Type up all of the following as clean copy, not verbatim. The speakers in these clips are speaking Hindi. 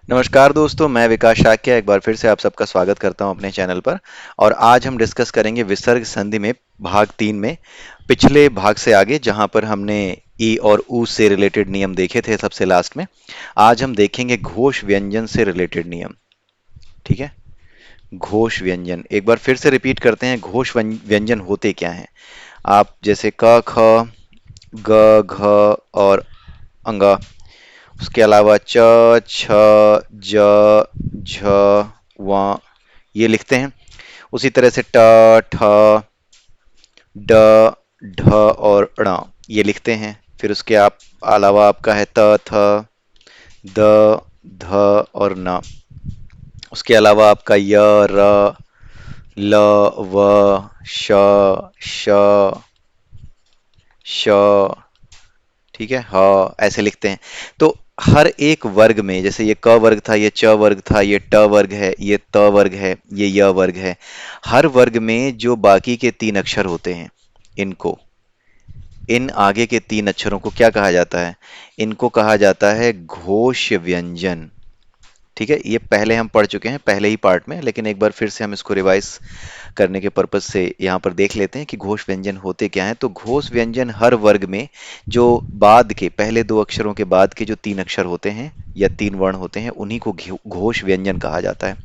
नमस्कार दोस्तों, मैं विकास शाक्य एक बार फिर से आप सबका स्वागत करता हूं अपने चैनल पर। और आज हम डिस्कस करेंगे विसर्ग संधि में भाग 3 में पिछले भाग से आगे, जहां पर हमने ई और ऊ से रिलेटेड नियम देखे थे सबसे लास्ट में। आज हम देखेंगे घोष व्यंजन से रिलेटेड नियम। ठीक है। घोष व्यंजन एक बार फिर से रिपीट करते हैं, घोष व्यंजन होते क्या हैं। आप जैसे क ख ग घ और अंग, उसके अलावा च छ ज झ व ये लिखते हैं। उसी तरह से ट ठ ड ढ और ण ये लिखते हैं। फिर उसके आप अलावा आपका है त थ द ध और न। उसके अलावा आपका य र ल व श श श, ठीक है, ह ऐसे लिखते हैं। तो हर एक वर्ग में, जैसे ये क वर्ग था, ये च वर्ग था, ये ट वर्ग है, ये त वर्ग है, ये य वर्ग है। हर वर्ग में जो बाकी के 3 अक्षर होते हैं, इनको, इन आगे के 3 अक्षरों को क्या कहा जाता है? इनको कहा जाता है घोष व्यंजन। ठीक है, ये पहले हम पढ़ चुके हैं पहले ही पार्ट में, लेकिन एक बार फिर से हम इसको रिवाइज करने के पर्पज से यहाँ पर देख लेते हैं कि घोष व्यंजन होते क्या हैं। तो घोष व्यंजन हर वर्ग में जो बाद के पहले 2 अक्षरों के बाद के जो 3 अक्षर होते हैं या 3 वर्ण होते हैं, उन्हीं को घोष व्यंजन कहा जाता है।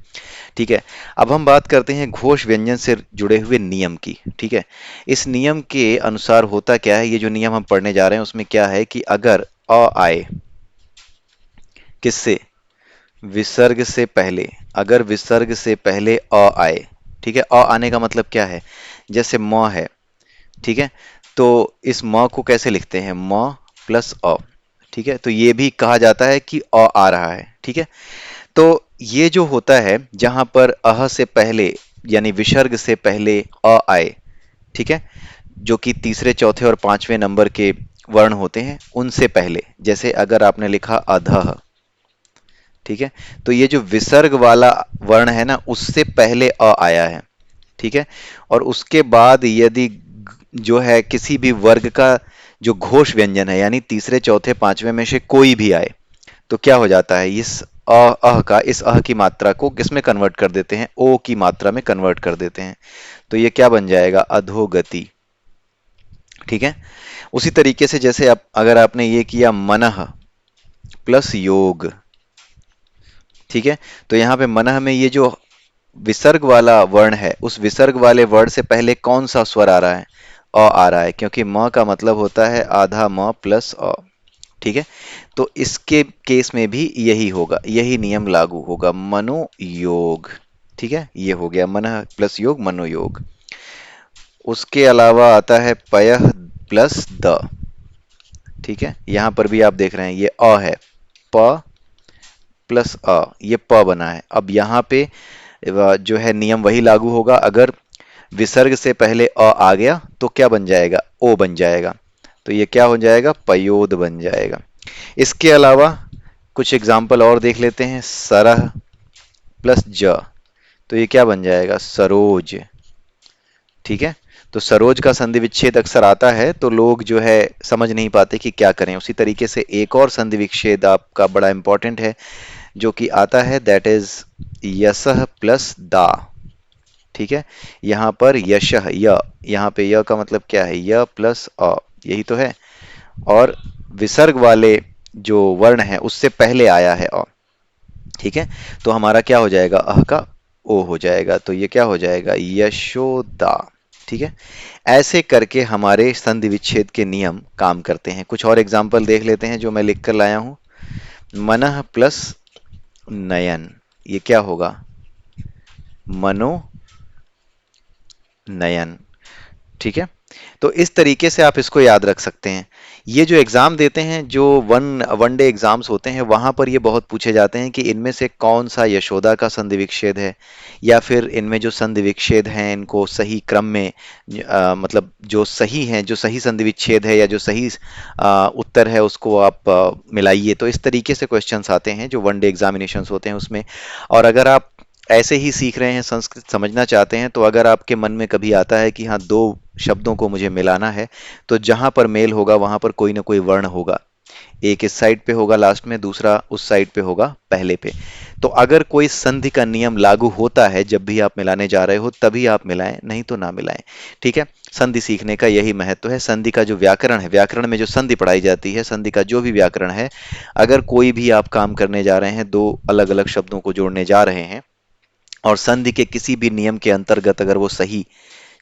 ठीक है। अब हम बात करते हैं घोष व्यंजन से जुड़े हुए नियम की। ठीक है। इस नियम के अनुसार होता क्या है, ये जो नियम हम पढ़ने जा रहे हैं उसमें क्या है कि अगर अ आए किससे, विसर्ग से पहले, अगर विसर्ग से पहले अ आए, ठीक है, अ आने का मतलब क्या है, जैसे म है, ठीक है, तो इस म को कैसे लिखते हैं, म प्लस अ। ठीक है, तो ये भी कहा जाता है कि अ आ रहा है। ठीक है। तो ये जो होता है, जहां पर अह से पहले यानी विसर्ग से पहले अ आए, ठीक है, जो कि तीसरे चौथे और 5वें नंबर के वर्ण होते हैं, उनसे पहले, जैसे अगर आपने लिखा अधः, ठीक है, तो ये जो विसर्ग वाला वर्ण है ना, उससे पहले अ आया है। ठीक है। और उसके बाद यदि जो है किसी भी वर्ग का जो घोष व्यंजन है, यानी तीसरे चौथे 5वें में से कोई भी आए, तो क्या हो जाता है, इस इस अह की मात्रा को किसमें कन्वर्ट कर देते हैं, ओ की मात्रा में कन्वर्ट कर देते हैं। तो ये क्या बन जाएगा, अधोगति। ठीक है। उसी तरीके से जैसे आप अगर आपने ये किया मनः प्लस योग, ठीक है, तो यहाँ पे मनः में ये जो विसर्ग वाला वर्ण है, उस विसर्ग वाले वर्ण से पहले कौन सा स्वर आ रहा है, अ आ रहा है, क्योंकि म का मतलब होता है आधा म प्लस अ। ठीक है। तो इसके केस में भी यही होगा, यही नियम लागू होगा, मनोयोग। ठीक है, ये हो गया मन प्लस योग, मनोयोग। उसके अलावा आता है पयः प्लस द। ठीक है, यहां पर भी आप देख रहे हैं ये अ है, प प्लस अ, ये प बना है। अब यहाँ पे जो है नियम वही लागू होगा, अगर विसर्ग से पहले अ आ गया तो क्या बन जाएगा, ओ बन जाएगा। तो ये क्या हो जाएगा, पयोद बन जाएगा। इसके अलावा कुछ एग्जाम्पल और देख लेते हैं, सरह प्लस ज, तो ये क्या बन जाएगा, सरोज। ठीक है। तो सरोज का संधि विच्छेद अक्सर आता है तो लोग जो है समझ नहीं पाते कि क्या करें। उसी तरीके से एक और संधि विच्छेद आपका बड़ा इंपॉर्टेंट है जो कि आता है, दैट इज यशः प्लस दा। ठीक है। यहाँ पर यशः, य, यहाँ पे य का मतलब क्या है, य प्लस अ, यही तो है। और विसर्ग वाले जो वर्ण है उससे पहले आया है अ। ठीक है। तो हमारा क्या हो जाएगा, अह का ओ हो जाएगा, तो ये क्या हो जाएगा, यशोदा। ठीक है। ऐसे करके हमारे संधि विच्छेद के नियम काम करते हैं। कुछ और एग्जाम्पल देख लेते हैं जो मैं लिख कर लाया हूं। मनः प्लस नयन, ये क्या होगा, मनो नयन। ठीक है। तो इस तरीके से आप इसको याद रख सकते हैं। ये जो एग्जाम देते हैं, जो वन डे एग्जाम्स होते हैं, वहां पर ये बहुत पूछे जाते हैं कि इनमें से कौन सा यशोदा का संधि विच्छेद है, या फिर इनमें जो संधि विच्छेद हैं इनको सही क्रम में, मतलब जो सही है, जो सही संधि विच्छेद है या जो सही उत्तर है उसको आप मिलाइए। तो इस तरीके से क्वेश्चंस आते हैं जो वन डे एग्जामिनेशंस होते हैं उसमें। और अगर आप ऐसे ही सीख रहे हैं, संस्कृत समझना चाहते हैं, तो अगर आपके मन में कभी आता है कि हाँ, दो शब्दों को मुझे मिलाना है, तो जहां पर मेल होगा वहां पर कोई ना कोई वर्ण होगा। एक इस साइड पे होगा लास्ट में, दूसरा उस साइड पे होगा पहले पे। तो अगर कोई संधि का नियम लागू होता है जब भी आप मिलाने जा रहे हो तभी आप मिलाएं, नहीं तो ना मिलाएं। ठीक है, संधि सीखने का यही महत्व है। संधि का जो व्याकरण है, व्याकरण में जो संधि पढ़ाई जाती है, संधि का जो भी व्याकरण है, अगर कोई भी आप काम करने जा रहे हैं, दो अलग अलग शब्दों को जोड़ने जा रहे हैं और संधि के किसी भी नियम के अंतर्गत अगर वो सही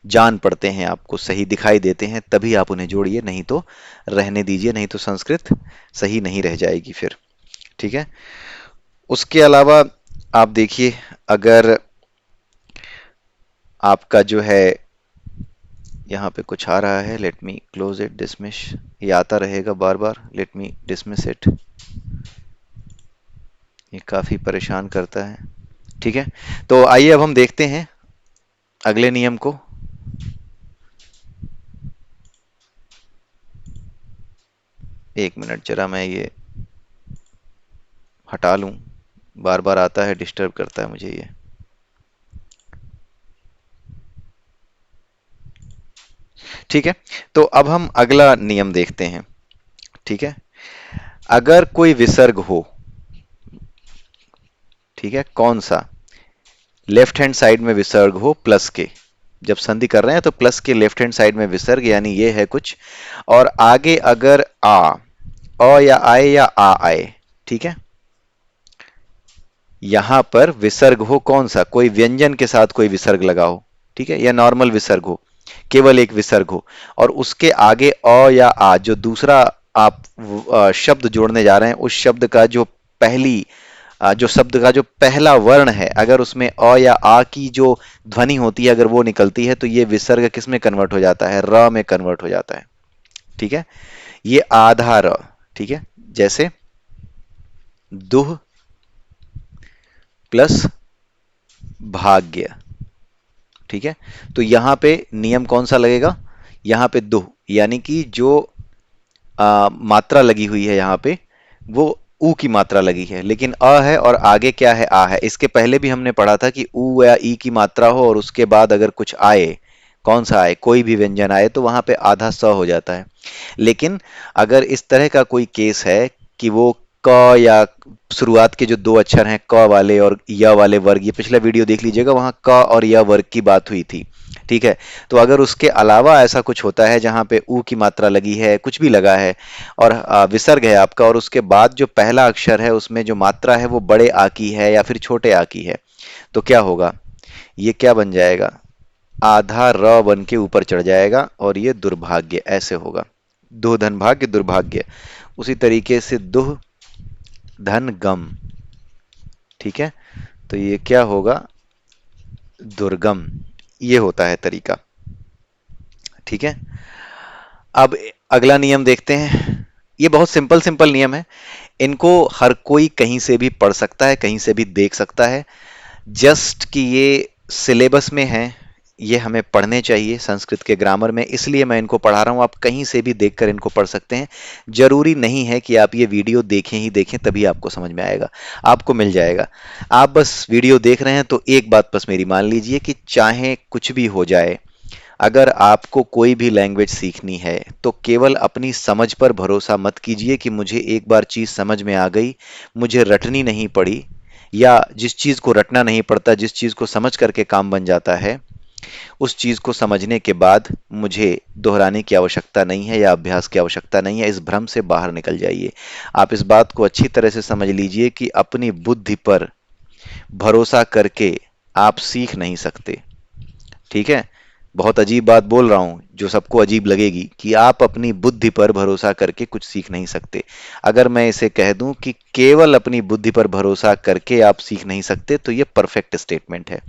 जान पड़ते हैं, आपको सही दिखाई देते हैं, तभी आप उन्हें जोड़िए, नहीं तो रहने दीजिए, नहीं तो संस्कृत सही नहीं रह जाएगी फिर। ठीक है, उसके अलावा आप देखिए, अगर आपका जो है यहाँ पे कुछ आ रहा है, let me close it, dismiss, ये आता रहेगा बार बार, लेट मी डिसमिस इट, ये काफी परेशान करता है। ठीक है, तो आइए अब हम देखते हैं अगले नियम को। एक मिनट, जरा मैं ये हटा लूं, बार बार आता है, डिस्टर्ब करता है मुझे ये। ठीक है, तो अब हम अगला नियम देखते हैं। ठीक है, अगर कोई विसर्ग हो, ठीक है, कौन सा, लेफ्ट हैंड साइड में विसर्ग हो प्लस के, जब संधि कर रहे हैं तो प्लस के लेफ्ट हैंड साइड में विसर्ग, यानी ये है कुछ, और आगे अगर अ या आए या आ आए, ठीक है, यहां पर विसर्ग हो, कौन सा, कोई व्यंजन के साथ कोई विसर्ग लगा हो, ठीक है, या नॉर्मल विसर्ग हो, केवल एक विसर्ग हो, और उसके आगे अ या आ, जो दूसरा आप शब्द जोड़ने जा रहे हैं, उस शब्द का जो पहली जो शब्द का जो पहला वर्ण है, अगर उसमें अ या आ की जो ध्वनि होती है, अगर वो निकलती है, तो ये विसर्ग किस में कन्वर्ट हो जाता है, र में कन्वर्ट हो जाता है। ठीक है, ये आधा र, ठीक है, जैसे दुह प्लस भाग्य। ठीक है, तो यहां पे नियम कौन सा लगेगा, यहां पे दुह, यानी कि जो मात्रा लगी हुई है यहां पे, वो ऊ की मात्रा लगी है, लेकिन अ है और आगे क्या है, आ है। इसके पहले भी हमने पढ़ा था कि ऊ या ई की मात्रा हो और उसके बाद अगर कुछ आए, कौन सा आए, कोई भी व्यंजन आए, तो वहां पे आधा स हो जाता है। लेकिन अगर इस तरह का कोई केस है कि वो क या शुरुआत के जो दो अक्षर हैं क वाले और य वाले वर्ग, ये पिछला वीडियो देख लीजिएगा, वहां क और य वर्ग की बात हुई थी। ठीक है, तो अगर उसके अलावा ऐसा कुछ होता है जहां पे ऊ की मात्रा लगी है, कुछ भी लगा है, और विसर्ग है आपका, और उसके बाद जो पहला अक्षर है उसमें जो मात्रा है वो बड़े आ की है या फिर छोटे आ की है, तो क्या होगा, ये क्या बन जाएगा, आधा र बन के ऊपर चढ़ जाएगा और ये दुर्भाग्य ऐसे होगा। दुह धन भाग्य दुर्भाग्य, उसी तरीके से दुह धन गम। ठीक है, तो ये क्या होगा, दुर्गम, ये होता है तरीका। ठीक है, अब अगला नियम देखते हैं। ये बहुत सिंपल सिंपल नियम है, इनको हर कोई कहीं से भी पढ़ सकता है, कहीं से भी देख सकता है। जस्ट कि ये सिलेबस में है, ये हमें पढ़ने चाहिए संस्कृत के ग्रामर में, इसलिए मैं इनको पढ़ा रहा हूं। आप कहीं से भी देखकर इनको पढ़ सकते हैं, जरूरी नहीं है कि आप ये वीडियो देखें ही देखें तभी आपको समझ में आएगा, आपको मिल जाएगा। आप बस वीडियो देख रहे हैं तो एक बात बस मेरी मान लीजिए कि चाहे कुछ भी हो जाए, अगर आपको कोई भी लैंग्वेज सीखनी है तो केवल अपनी समझ पर भरोसा मत कीजिए कि मुझे एक बार चीज समझ में आ गई, मुझे रटनी नहीं पड़ी, या जिस चीज को रटना नहीं पड़ता, जिस चीज को समझ करके काम बन जाता है, उस चीज को समझने के बाद मुझे दोहराने की आवश्यकता नहीं है या अभ्यास की आवश्यकता नहीं है। इस भ्रम से बाहर निकल जाइए। आप इस बात को अच्छी तरह से समझ लीजिए कि अपनी बुद्धि पर भरोसा करके आप सीख नहीं सकते। ठीक है, बहुत अजीब बात बोल रहा हूं जो सबको अजीब लगेगी, कि आप अपनी बुद्धि पर भरोसा करके कुछ सीख नहीं सकते। अगर मैं इसे कह दूं कि केवल अपनी बुद्धि पर भरोसा करके आप सीख नहीं सकते, तो ये परफेक्ट स्टेटमेंट है।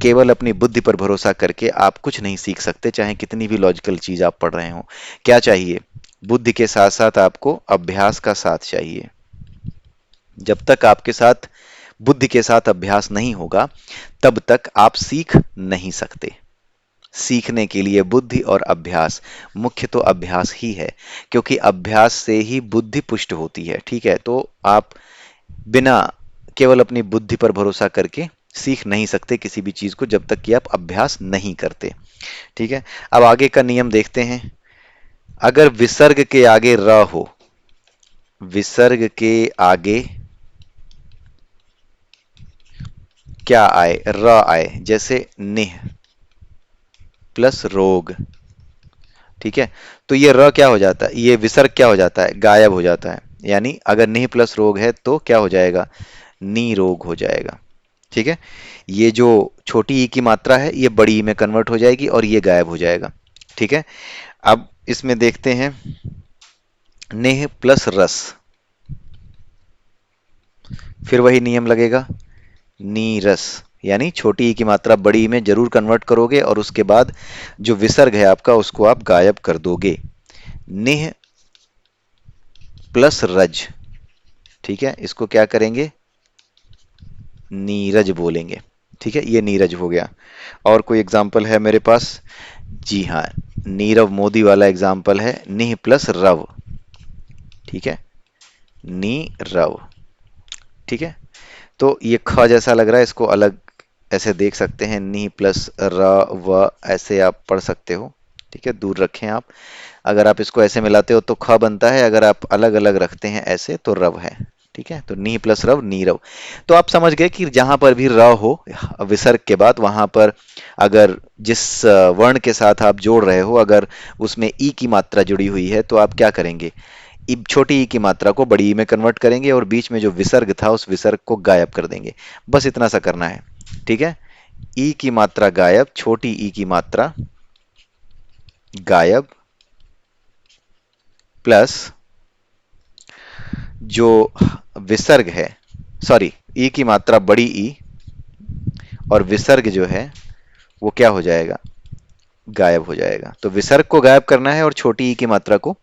केवल अपनी बुद्धि पर भरोसा करके आप कुछ नहीं सीख सकते, चाहे कितनी भी लॉजिकल चीज आप पढ़ रहे हो। क्या चाहिए, बुद्धि के साथ साथ आपको अभ्यास का साथ चाहिए। जब तक आपके साथ बुद्धि के साथ अभ्यास नहीं होगा, तब तक आप सीख नहीं सकते। सीखने के लिए बुद्धि और अभ्यास, मुख्य तो अभ्यास ही है, क्योंकि अभ्यास से ही बुद्धि पुष्ट होती है। ठीक है, तो आप बिना केवल अपनी बुद्धि पर भरोसा करके सीख नहीं सकते किसी भी चीज को, जब तक कि आप अभ्यास नहीं करते। ठीक है, अब आगे का नियम देखते हैं। अगर विसर्ग के आगे र हो, विसर्ग के आगे क्या आए, र आए, जैसे निह प्लस रोग। ठीक है, तो ये र क्या हो जाता है, ये विसर्ग क्या हो जाता है, गायब हो जाता है। यानी अगर निह प्लस रोग है तो क्या हो जाएगा, नी रोग हो जाएगा। ठीक है, ये जो छोटी ई की मात्रा है ये बड़ी ई में कन्वर्ट हो जाएगी और ये गायब हो जाएगा। ठीक है, अब इसमें देखते हैं, नेह प्लस रस, फिर वही नियम लगेगा, नीरस। यानी छोटी ई की मात्रा बड़ी ई में जरूर कन्वर्ट करोगे और उसके बाद जो विसर्ग है आपका उसको आप गायब कर दोगे। निह प्लस रज, ठीक है, इसको क्या करेंगे, नीरज बोलेंगे। ठीक है, ये नीरज हो गया। और कोई एग्जाम्पल है मेरे पास, जी हाँ, नीरव मोदी वाला एग्जाम्पल है, निह प्लस रव। ठीक है, नीरव। ठीक है, तो ये ख जैसा लग रहा है, इसको अलग ऐसे देख सकते हैं, नी प्लस र व ऐसे आप पढ़ सकते हो। ठीक है, दूर रखें आप, अगर आप इसको ऐसे मिलाते हो तो ख बनता है, अगर आप अलग अलग रखते हैं ऐसे तो रव है। ठीक है, तो नी प्लस रव, नीरव। तो आप समझ गए कि जहां पर भी र हो विसर्ग के बाद, वहां पर अगर जिस वर्ण के साथ आप जोड़ रहे हो अगर उसमें ई की मात्रा जुड़ी हुई है तो आप क्या करेंगे, छोटी ई की मात्रा को बड़ी ई में कन्वर्ट करेंगे और बीच में जो विसर्ग था उस विसर्ग को गायब कर देंगे। बस इतना सा करना है। ठीक है, ई की मात्रा गायब, छोटी ई की मात्रा गायब, प्लस जो विसर्ग है, सॉरी, ई की मात्रा बड़ी ई और विसर्ग जो है वो क्या हो जाएगा, गायब हो जाएगा। तो विसर्ग को गायब करना है और छोटी ई की मात्रा को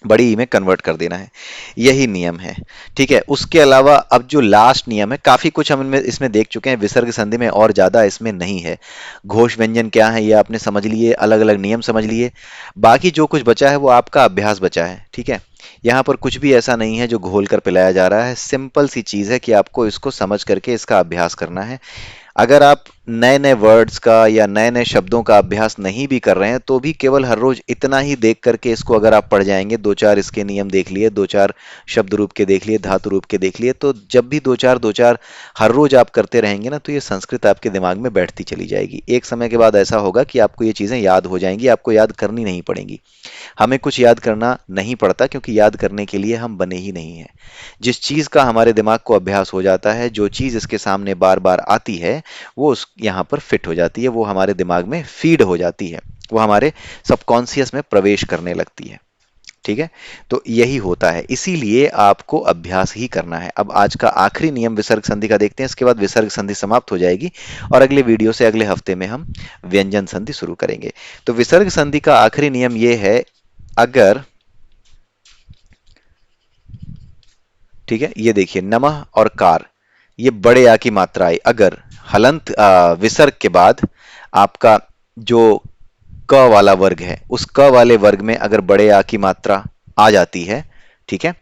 बड़ी ई में कन्वर्ट कर देना है, यही नियम है। ठीक है, उसके अलावा अब जो लास्ट नियम है, काफी कुछ हम इनमें इसमें देख चुके हैं विसर्ग संधि में, और ज्यादा इसमें नहीं है। घोष व्यंजन क्या है ये आपने समझ लिए, अलग अलग नियम समझ लिए, बाकी जो कुछ बचा है वो आपका अभ्यास बचा है। ठीक है, यहाँ पर कुछ भी ऐसा नहीं है जो घोल कर पिलाया जा रहा है, सिंपल सी चीज है कि आपको इसको समझ करके इसका अभ्यास करना है। अगर आप नए नए वर्ड्स का या नए नए शब्दों का अभ्यास नहीं भी कर रहे हैं तो भी केवल हर रोज इतना ही देख करके इसको अगर आप पढ़ जाएंगे, दो चार इसके नियम देख लिए, दो चार शब्द रूप के देख लिए, धातु रूप के देख लिए, तो जब भी दो चार हर रोज आप करते रहेंगे ना तो ये संस्कृत आपके दिमाग में बैठती चली जाएगी। एक समय के बाद ऐसा होगा कि आपको ये चीजें याद हो जाएंगी, आपको याद करनी नहीं पड़ेंगी। हमें कुछ याद करना नहीं पड़ता क्योंकि याद करने के लिए हम बने ही नहीं हैं। जिस चीज का हमारे दिमाग को अभ्यास हो जाता है, जो चीज इसके सामने बार बार आती है वो उस यहाँ पर फिट हो जाती है, वो हमारे दिमाग में फीड हो जाती है, वो हमारे सबकॉन्शियस में प्रवेश करने लगती है। ठीक है, तो यही होता है, इसीलिए आपको अभ्यास ही करना है। अब आज का आखिरी नियम विसर्ग संधि का देखते हैं, इसके बाद विसर्ग संधि समाप्त हो जाएगी और अगले वीडियो से अगले हफ्ते में हम व्यंजन संधि शुरू करेंगे। तो विसर्ग संधि का आखिरी नियम यह है, अगर, ठीक है, ये देखिए नमः और कार, ये बड़े आ की मात्रा आई, अगर हलंत विसर्ग के बाद आपका जो क वाला वर्ग है उस क वाले वर्ग में अगर बड़े आ की मात्रा आ जाती है, ठीक है,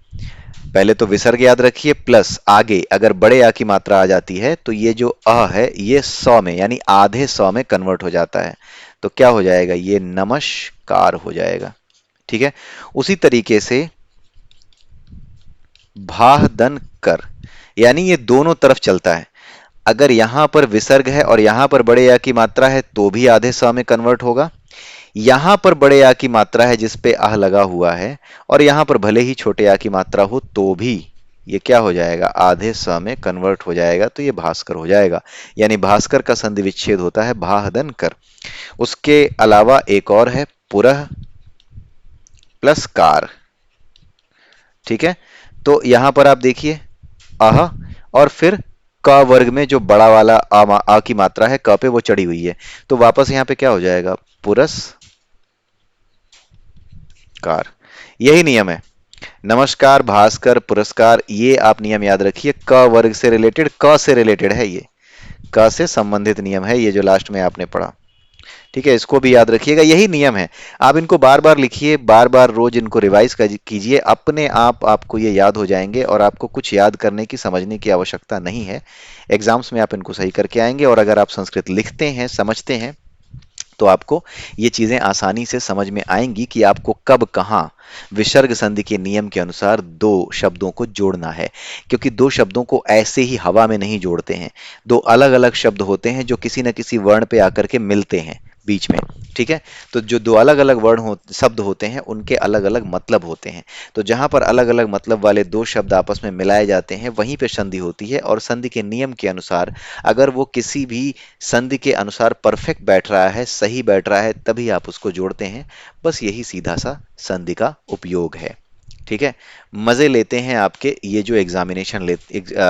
पहले तो विसर्ग याद रखिए, प्लस आगे अगर बड़े आ की मात्रा आ जाती है तो ये जो अ है ये सौ में यानी आधे सौ में कन्वर्ट हो जाता है, तो क्या हो जाएगा, ये नमस्कार हो जाएगा। ठीक है, उसी तरीके से भाह दन कर, यानी ये दोनों तरफ चलता है, अगर यहां पर विसर्ग है और यहां पर बड़े या की मात्रा है तो भी आधे स में कन्वर्ट होगा, यहां पर बड़े या की मात्रा है जिस पे आह लगा हुआ है और यहां पर भले ही छोटे या की मात्रा हो तो भी ये क्या हो जाएगा, आधे स में कन्वर्ट हो जाएगा, तो ये भास्कर हो जाएगा। यानी भास्कर का संधि विच्छेद होता है भाहदन कर। उसके अलावा एक और है, पुरह प्लस कार। ठीक है, तो यहां पर आप देखिए अह और फिर क वर्ग में जो बड़ा वाला आ की मात्रा है क पे वो चढ़ी हुई है, तो वापस यहां पे क्या हो जाएगा, पुरस्कार। यही नियम है, नमस्कार, भास्कर, पुरस्कार, ये आप नियम याद रखिए, क वर्ग से रिलेटेड, क से रिलेटेड है ये, क से संबंधित नियम है ये जो लास्ट में आपने पढ़ा। ठीक है, इसको भी याद रखिएगा, यही नियम है। आप इनको बार बार लिखिए, बार बार रोज इनको रिवाइज कीजिए, अपने आप आपको ये याद हो जाएंगे और आपको कुछ याद करने की, समझने की आवश्यकता नहीं है। एग्जाम्स में आप इनको सही करके आएंगे और अगर आप संस्कृत लिखते हैं, समझते हैं तो आपको ये चीजें आसानी से समझ में आएंगी कि आपको कब कहाँ विसर्ग संधि के नियम के अनुसार दो शब्दों को जोड़ना है। क्योंकि दो शब्दों को ऐसे ही हवा में नहीं जोड़ते हैं, दो अलग अलग शब्द होते हैं जो किसी न किसी वर्ण पे आकर के मिलते हैं बीच में। ठीक है, तो जो दो अलग अलग शब्द होते हैं उनके अलग अलग मतलब होते हैं। तो जहां पर अलग अलग मतलब वाले दो शब्द आपस में मिलाए जाते हैं वहीं पे संधि होती है, और संधि के नियम के अनुसार अगर वो किसी भी संधि के अनुसार परफेक्ट बैठ रहा है, सही बैठ रहा है, तभी आप उसको जोड़ते हैं। बस यही सीधा सा संधि का उपयोग है। ठीक है, मजे लेते हैं आपके ये जो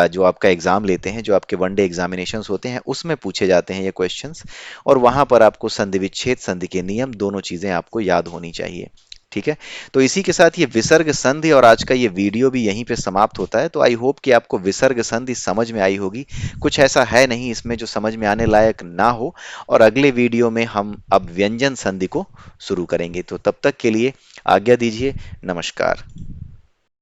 जो आपका एग्जाम लेते हैं, जो आपके वनडे एग्जामिनेशंस होते हैं, उसमें पूछे जाते हैं ये क्वेश्चंस। और वहां पर आपको संधि विच्छेद, संधि के नियम, दोनों चीजें आपको याद होनी चाहिए। ठीक है, तो इसी के साथ ये विसर्ग संधि और आज का ये वीडियो भी यहीं पे समाप्त होता है। तो आई होप कि आपको विसर्ग संधि समझ में आई होगी। कुछ ऐसा है नहीं इसमें जो समझ में आने लायक ना हो। और अगले वीडियो में हम अब व्यंजन संधि को शुरू करेंगे। तो तब तक के लिए आज्ञा दीजिए। नमस्कार।